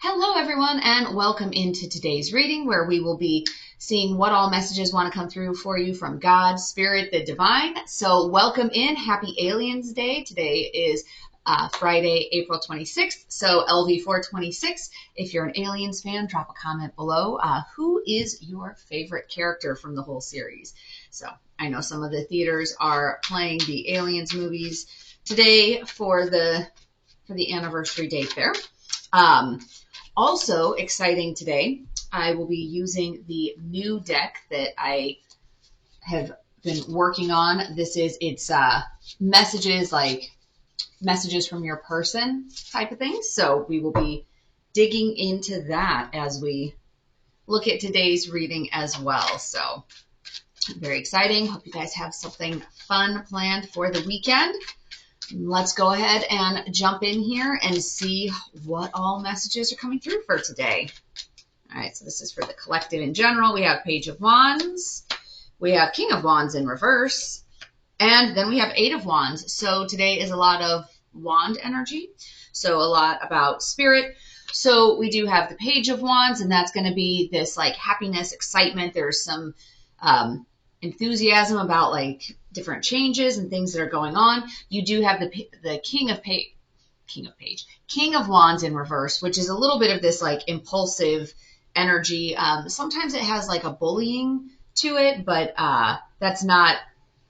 Hello everyone and welcome into today's reading where we will be seeing what all messages want to come through for you from God, Spirit, the Divine. So welcome in. Happy Aliens Day. Today is Friday, April 26th. So LV426. If you're an Aliens fan, drop a comment below. Who is your favorite character from the whole series? So I know some of the theaters are playing the Aliens movies today for the anniversary date there. Also exciting today, I will be using the new deck that I have been working on. It's messages, like messages from your person type of thing. So we will be digging into that as we look at today's reading as well. So very exciting. Hope you guys have something fun planned for the weekend. Let's go ahead and jump in here and see what all messages are coming through for today. All right, so this is for the collective in general. We have Page of Wands. We have King of Wands in reverse. And then we have Eight of Wands. So today is a lot of wand energy. So a lot about spirit. So we do have the Page of Wands, and that's going to be this like happiness, excitement. There's some enthusiasm about like different changes and things that are going on. You do have the King of Wands in reverse, which is a little bit of this like impulsive energy. Sometimes it has like a bullying to it, but that's not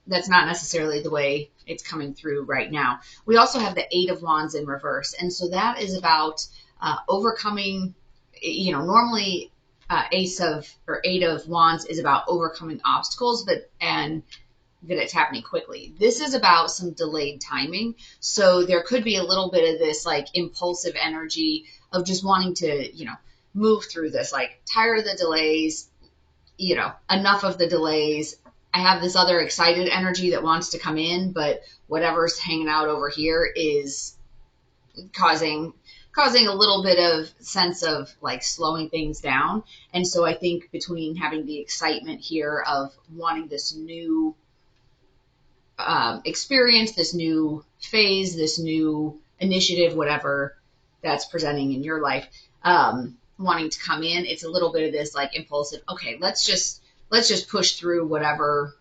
necessarily the way it's coming through right now. We also have the Eight of Wands in reverse, and so that is about overcoming. Normally Eight of Wands is about overcoming obstacles, and that it's happening quickly. This is about some delayed timing. So there could be a little bit of this like impulsive energy of just wanting to, move through this, like tired of the delays, enough of the delays. I have this other excited energy that wants to come in, but whatever's hanging out over here is causing a little bit of sense of like slowing things down. And so I think between having the excitement here of wanting this new experience, this new phase, this new initiative, whatever that's presenting in your life, wanting to come in, it's a little bit of this like impulsive, okay, let's just push through whatever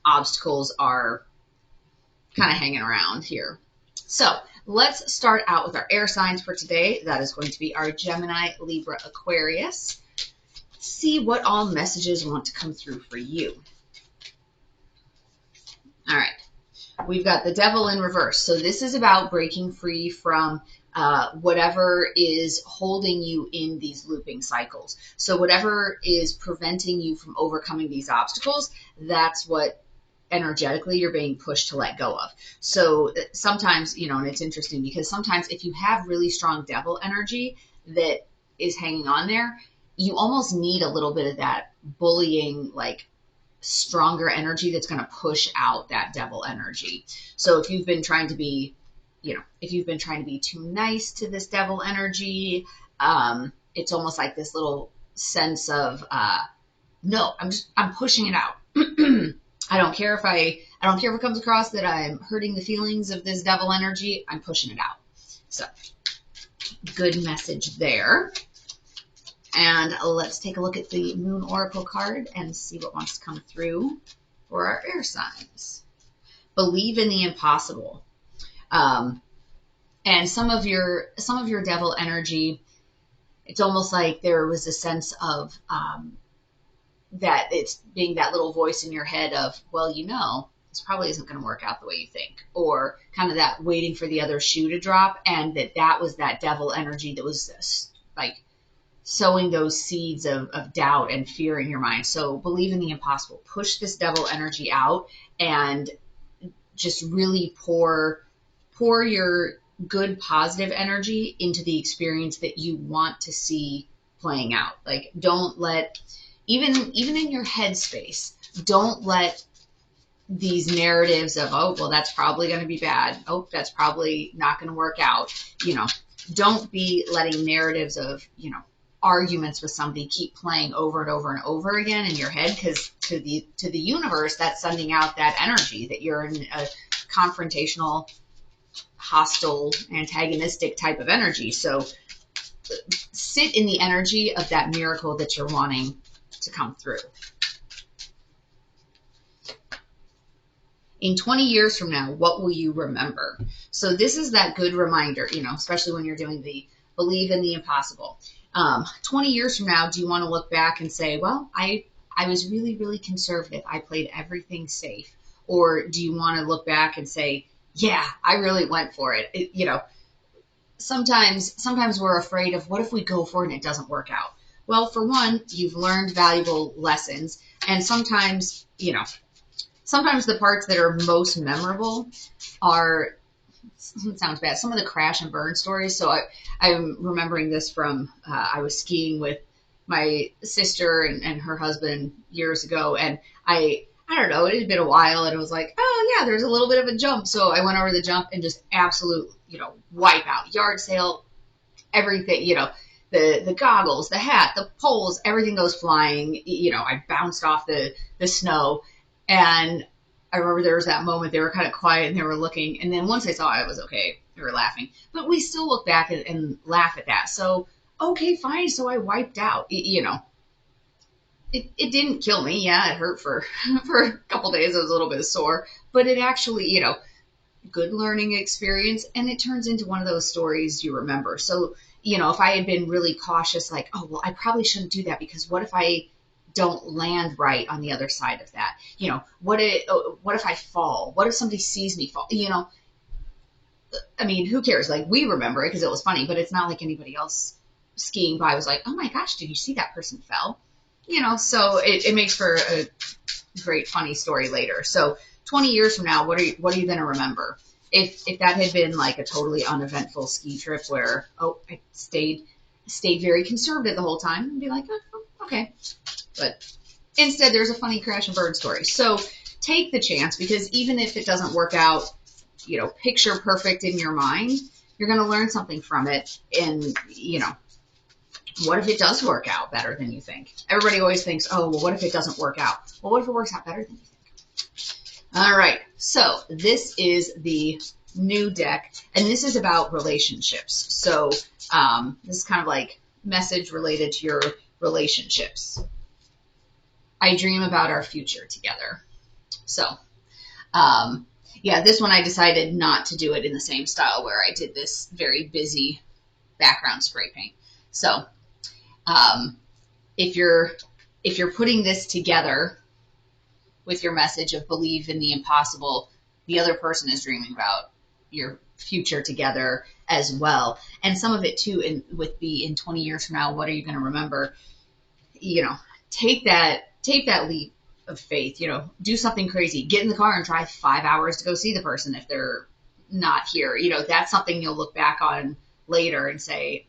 obstacles are kind of hanging around here. So let's start out with our air signs for today. That is going to be our Gemini, Libra, Aquarius. See what all messages want to come through for you. All right. We've got the Devil in reverse. So this is about breaking free from whatever is holding you in these looping cycles. So whatever is preventing you from overcoming these obstacles, that's what energetically you're being pushed to let go of. So sometimes, and it's interesting because sometimes if you have really strong devil energy that is hanging on there, you almost need a little bit of that bullying, like stronger energy that's going to push out that devil energy. So if you've been trying to be, too nice to this devil energy, it's almost like this little sense of, no, I'm pushing it out. I don't care if it comes across that I'm hurting the feelings of this devil energy. I'm pushing it out. So good message there. And let's take a look at the Moon Oracle card and see what wants to come through for our air signs. Believe in the impossible. And some of your devil energy, it's almost like there was a sense of that it's being that little voice in your head of, well, this probably isn't going to work out the way you think, or kind of that waiting for the other shoe to drop, and that was that devil energy that was like sowing those seeds of doubt and fear in your mind. So believe in the impossible. Push this devil energy out and just really pour your good positive energy into the experience that you want to see playing out. Like don't let, even in your headspace, don't let these narratives of, oh, well, that's probably going to be bad. Oh, that's probably not going to work out. Don't be letting narratives of, arguments with somebody keep playing over and over and over again in your head, because to the universe, that's sending out that energy that you're in a confrontational, hostile, antagonistic type of energy. So sit in the energy of that miracle that you're wanting to come through. In 20 years from now, what will you remember? So this is that good reminder, especially when you're doing the believe in the impossible. 20 years from now, do you want to look back and say, well, I was really, really conservative. I played everything safe. Or do you want to look back and say, yeah, I really went for it? Sometimes we're afraid of what if we go for it and it doesn't work out? Well, for one, you've learned valuable lessons. And sometimes the parts that are most memorable are, it sounds bad, some of the crash and burn stories. So I'm remembering this from, I was skiing with my sister and her husband years ago. And I don't know, it had been a while and it was like, oh yeah, there's a little bit of a jump. So I went over the jump and just absolute, wipe out, yard sale, everything, the goggles, the hat, the poles, everything goes flying. I bounced off the snow. And I remember there was that moment, they were kind of quiet and they were looking. And then once I saw it was okay, they were laughing. But we still look back and laugh at that. So, okay, fine. So I wiped out, It didn't kill me. Yeah, it hurt for a couple days. I was a little bit sore. But it actually, good learning experience. And it turns into one of those stories you remember. So, if I had been really cautious, like, oh, well, I probably shouldn't do that because what if I don't land right on the other side of that? What if I fall? What if somebody sees me fall? I mean, who cares? Like, we remember it because it was funny, but it's not like anybody else skiing by was like, oh my gosh, did you see that person fell? So it makes for a great funny story later. So 20 years from now, what are you going to remember? If that had been like a totally uneventful ski trip where, I stayed very conservative the whole time, and be like, oh, okay. But instead, there's a funny crash and burn story. So take the chance, because even if it doesn't work out, picture perfect in your mind, you're going to learn something from it. And, what if it does work out better than you think? Everybody always thinks, oh, well, what if it doesn't work out? Well, what if it works out better than you think? All right. So this is the new deck, and this is about relationships. So this is kind of like message related to your relationships. I dream about our future together. So, this one I decided not to do it in the same style where I did this very busy background spray paint. So, if you're putting this together with your message of believe in the impossible, the other person is dreaming about your future together as well. And some of it too, in 20 years from now, what are you going to remember? Take that leap of faith, do something crazy, get in the car and drive 5 hours to go see the person if they're not here. That's something you'll look back on later and say,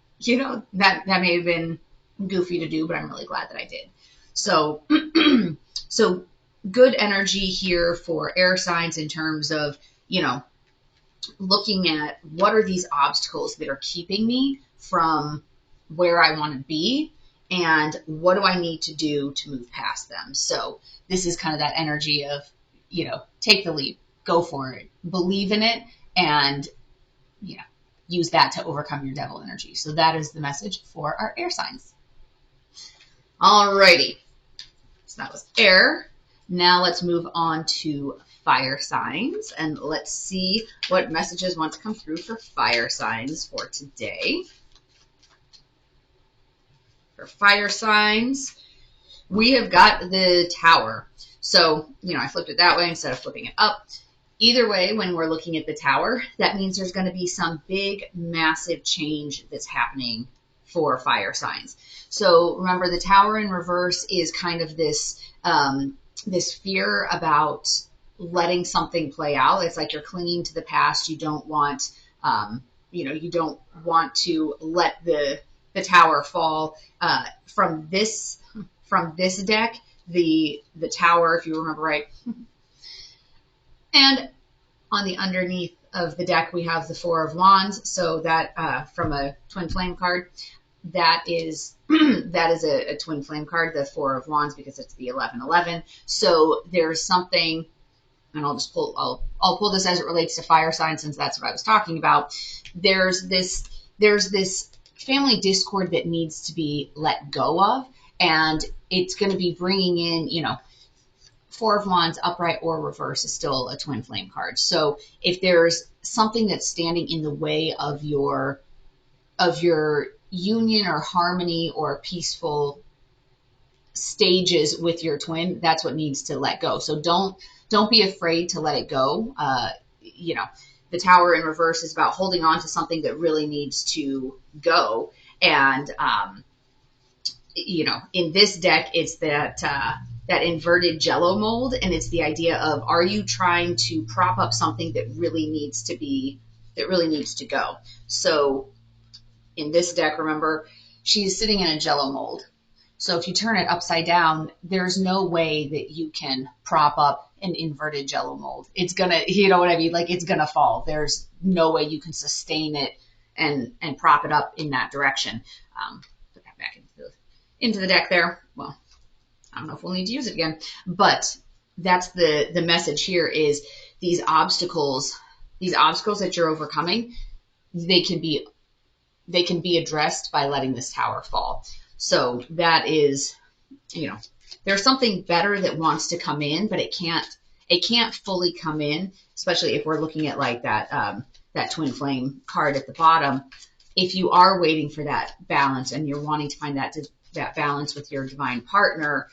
that may have been goofy to do, but I'm really glad that I did. So, so good energy here for air signs in terms of, looking at what are these obstacles that are keeping me from where I want to be, and what do I need to do to move past them? So this is kind of that energy of, take the leap, go for it, believe in it, and, use that to overcome your devil energy. So that is the message for our air signs. Alrighty. So that was air. Now let's move on to fire signs, and let's see what messages want to come through for fire signs for today. For fire signs, we have got the Tower. So, I flipped it that way instead of flipping it up. Either way, when we're looking at the Tower, that means there's going to be some big, massive change that's happening for fire signs. So remember, the Tower in reverse is kind of this fear about letting something play out. It's like you're clinging to the past. You don't want, you don't want to let the Tower fall. From this deck, the Tower, if you remember right. And on the underneath of the deck, we have the Four of Wands. So that from a Twin Flame card, that is a Twin Flame card, the Four of Wands, because it's the 11-11. So there's something, and I'll pull this as it relates to fire signs, since that's what I was talking about. There's this family discord that needs to be let go of. And it's going to be bringing in, Four of Wands, upright or reverse, is still a twin flame card. So if there's something that's standing in the way of your union or harmony or peaceful stages with your twin, that's what needs to let go. So don't be afraid to let it go. The Tower in reverse is about holding on to something that really needs to go. And in this deck, it's that inverted Jello mold, and it's the idea of, are you trying to prop up something that really needs to go? So in this deck, remember, she's sitting in a Jello mold. So if you turn it upside down, there's no way that you can prop up an inverted Jello mold. It's gonna, you know what I mean? Like, it's gonna fall. There's no way you can sustain it and prop it up in that direction. Put that back into the deck there. Well, I don't know if we'll need to use it again, but that's the message here is these obstacles that you're overcoming, they can be addressed by letting this tower fall. So that is, there's something better that wants to come in, but it can't fully come in, especially if we're looking at like that twin flame card at the bottom. If you are waiting for that balance and you're wanting to find that balance with your divine partner,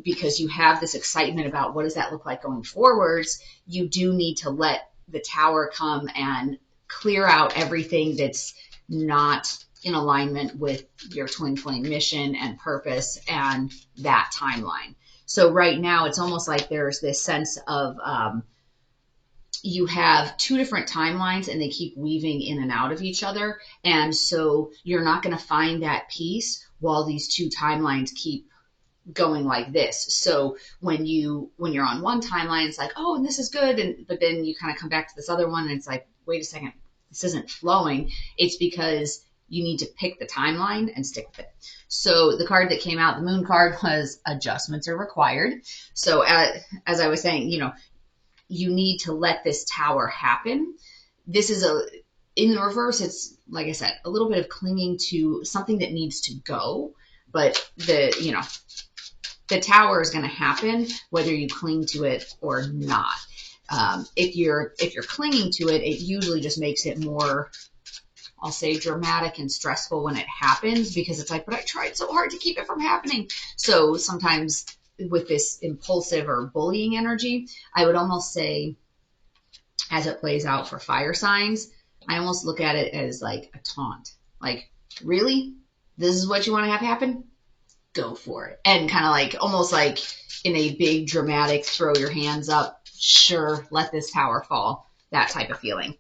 because you have this excitement about what does that look like going forwards, you do need to let the tower come and clear out everything that's not in alignment with your twin flame mission and purpose and that timeline. So right now it's almost like there's this sense of you have two different timelines and they keep weaving in and out of each other. And so you're not going to find that peace while these two timelines keep going like this. So when you're on one timeline, it's like, oh, and this is good. But then you kind of come back to this other one and it's like, wait a second, this isn't flowing. It's because you need to pick the timeline and stick with it. So the card that came out, the Moon card, was adjustments are required. So as I was saying, you need to let this tower happen. This is in the reverse, it's, like I said, a little bit of clinging to something that needs to go, but the tower is going to happen whether you cling to it or not. If you're clinging to it, it usually just makes it more, I'll say, dramatic and stressful when it happens, because it's like, but I tried so hard to keep it from happening. So sometimes with this impulsive or bullying energy, I would almost say, as it plays out for fire signs, I almost look at it as like a taunt. Like, really? This is what you want to have happen? Go for it. And kind of like, almost like in a big dramatic, throw your hands up, sure, let this tower fall, that type of feeling.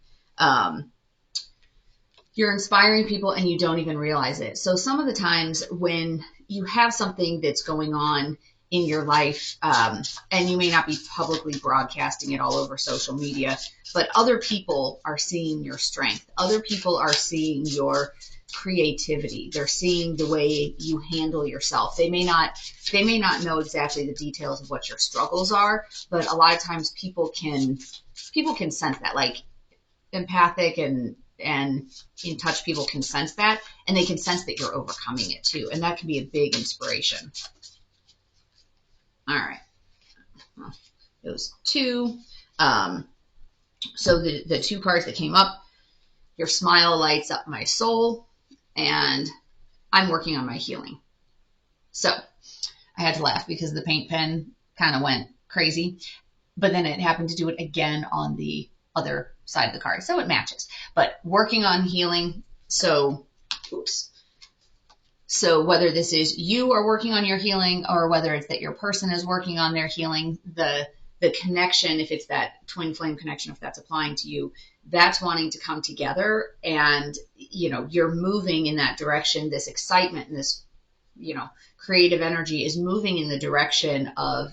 You're inspiring people and you don't even realize it. So some of the times when you have something that's going on in your life, and you may not be publicly broadcasting it all over social media, but other people are seeing your strength. Other people are seeing your creativity. They're seeing the way you handle yourself. They may not know exactly the details of what your struggles are, but a lot of times people can sense that, like empathic and in touch people can sense that, and they can sense that you're overcoming it too. And that can be a big inspiration. All right. Well, those two. So the two cards that came up, your smile lights up my soul, and I'm working on my healing. So I had to laugh because the paint pen kind of went crazy, but then it happened to do it again on the other side of the card. So it matches, but working on healing. So, oops. So whether this is you are working on your healing, or whether it's that your person is working on their healing, the connection, if it's that twin flame connection, if that's applying to you, that's wanting to come together, and you're moving in that direction. This excitement and this creative energy is moving in the direction of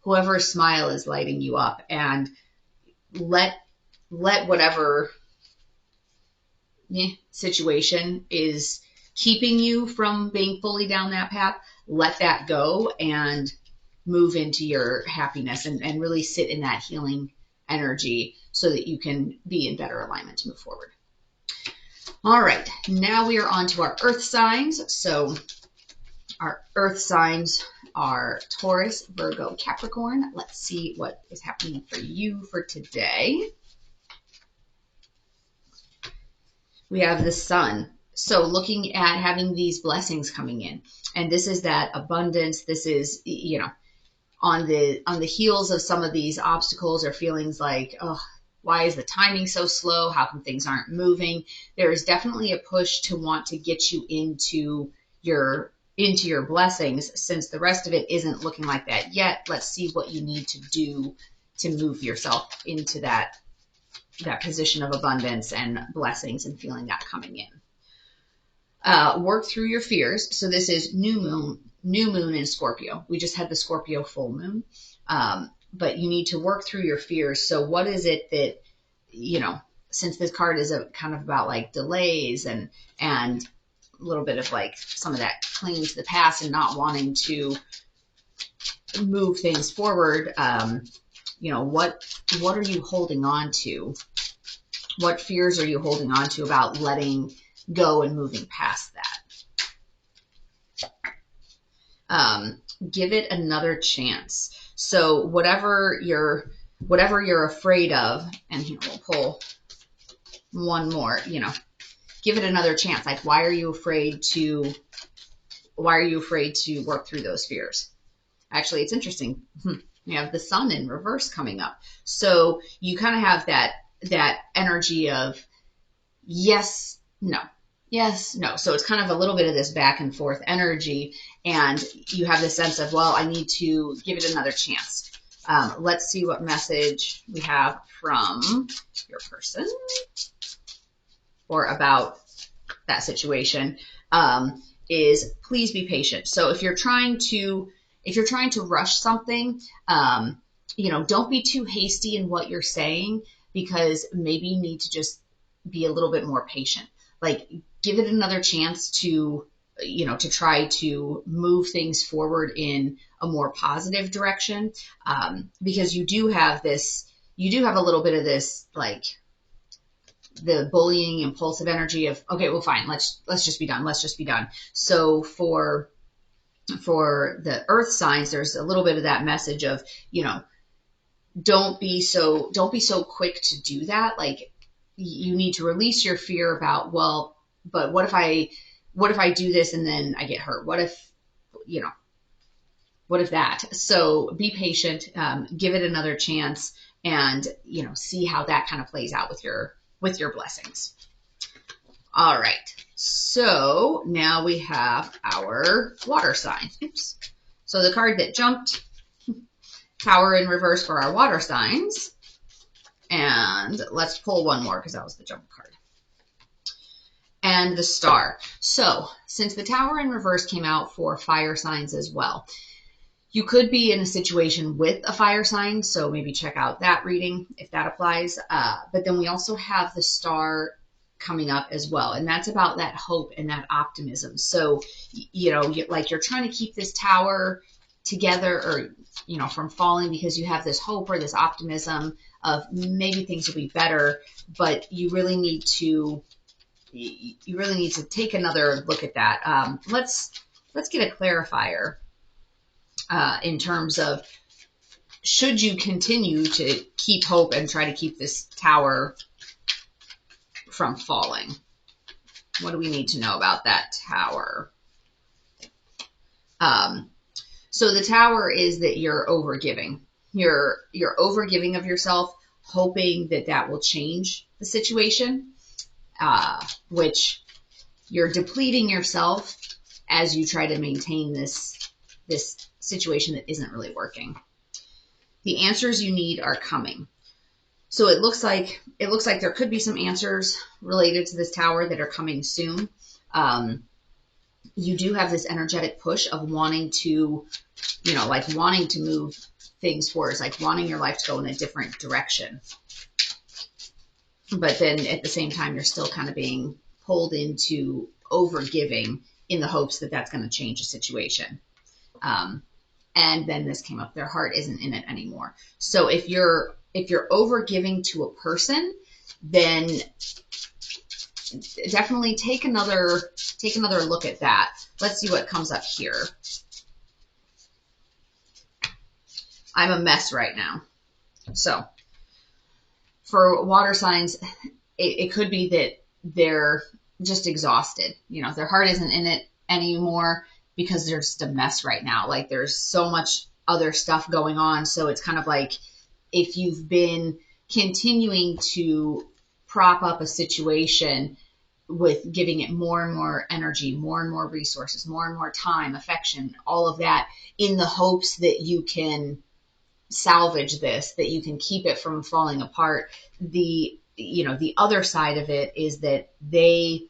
whoever's smile is lighting you up, and let whatever situation is keeping you from being fully down that path, let that go and move into your happiness and really sit in that healing energy so that you can be in better alignment to move forward. All right, now we are on to our earth signs. So our earth signs are Taurus, Virgo, Capricorn. Let's see what is happening for you for today. We have the sun. So looking at having these blessings coming in, and this is that abundance. This is, you know, on the heels of some of these obstacles or feelings like, oh, why is the timing so slow? How come things aren't moving? There is definitely a push to want to get you into your blessings, since the rest of it isn't looking like that yet. Let's see what you need to do to move yourself into that position of abundance and blessings and feeling that coming in. Work through your fears. So this is new moon in Scorpio. We just had the Scorpio full moon. But you need to work through your fears. So what is it that, you know, since this card is a kind of about like delays and a little bit of like some of that clinging to the past and not wanting to move things forward, you know, what are you holding on to? What fears are you holding on to about letting go and moving past that? Give it another chance. So whatever you're afraid of, and here we'll pull one more, you know, give it another chance. Like, why are you afraid to work through those fears? Actually, it's interesting. You have the sun in reverse coming up. So you kind of have that energy of yes, no, yes, no. So it's kind of a little bit of this back and forth energy, and you have this sense of, well, I need to give it another chance. Let's see what message we have from your person or about that situation. Is please be patient. So if you're trying to rush something, you know, don't be too hasty in what you're saying, because maybe you need to just be a little bit more patient. Like, give it another chance to, you know, to try to move things forward in a more positive direction. Because you do have a little bit of this, like the bullying, impulsive energy of, okay, well, fine, let's just be done. Let's just be done. So for the earth signs, there's a little bit of that message of, you know, don't be so quick to do that. Like, you need to release your fear about, well, but what if I do this and then I get hurt? What if that? So be patient, give it another chance, and, you know, see how that kind of plays out with your blessings. All right. So now we have our water sign. Oops. So the card that jumped, Tower in reverse for our water signs. And let's pull one more because that was the jump card. And the Star. So since the Tower in reverse came out for fire signs as well, you could be in a situation with a fire sign, so maybe check out that reading if that applies. But then we also have the Star coming up as well, and that's about that hope and that optimism. So, you know, you're trying to keep this tower together, or, you know, from falling, because you have this hope or this optimism of maybe things will be better, but you really need to take another look at that. Let's get a clarifier in terms of, should you continue to keep hope and try to keep this tower from falling? What do we need to know about that tower? So the tower is that you're overgiving. You're overgiving of yourself, hoping that will change the situation, which you're depleting yourself as you try to maintain this situation that isn't really working. The answers you need are coming. So it looks like there could be some answers related to this tower that are coming soon. You do have this energetic push of wanting to move things forward, like wanting your life to go in a different direction. But then at the same time, you're still kind of being pulled into overgiving in the hopes that that's going to change the situation. And then this came up, their heart isn't in it anymore. So if you're overgiving to a person, then definitely take another look at that. Let's see what comes up here. I'm a mess right now. So for water signs, it could be that they're just exhausted. You know, their heart isn't in it anymore because they're just a mess right now. Like there's so much other stuff going on. So it's kind of like if you've been continuing to prop up a situation with giving it more and more energy, more and more resources, more and more time, affection, all of that, in the hopes that you can salvage this, that you can keep it from falling apart. The other side of it is that they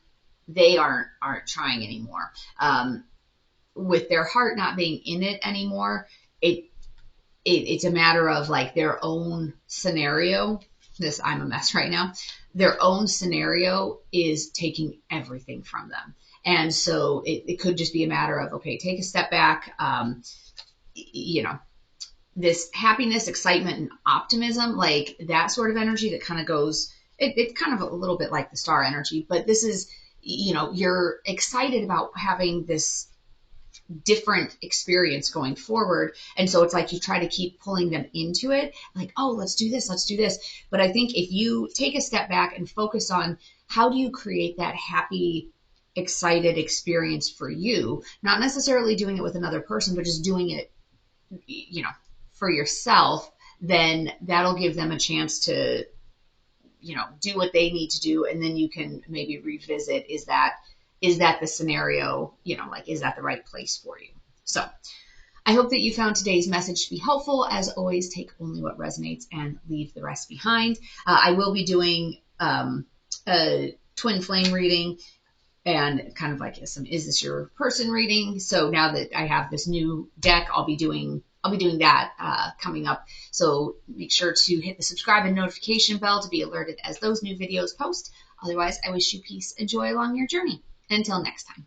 aren't trying anymore. With their heart not being in it anymore, it's a matter of like their own scenario. I'm a mess right now. Their own scenario is taking everything from them. And so it could just be a matter of, okay, take a step back. This happiness, excitement, and optimism, like that sort of energy that kind of goes, it's kind of a little bit like the star energy, but this is, you're excited about having this different experience going forward. And so it's like you try to keep pulling them into it, like, oh, let's do this. But I think if you take a step back and focus on how do you create that happy, excited experience for you, not necessarily doing it with another person, but just doing it, for yourself, then that'll give them a chance to, do what they need to do. And then you can maybe revisit, is that the scenario, is that the right place for you? So I hope that you found today's message to be helpful. As always, take only what resonates and leave the rest behind. I will be doing a twin flame reading and kind of like some Is This Your Person reading. So now that I have this new deck, I'll be doing that coming up. So make sure to hit the subscribe and notification bell to be alerted as those new videos post. Otherwise, I wish you peace and joy along your journey. Until next time.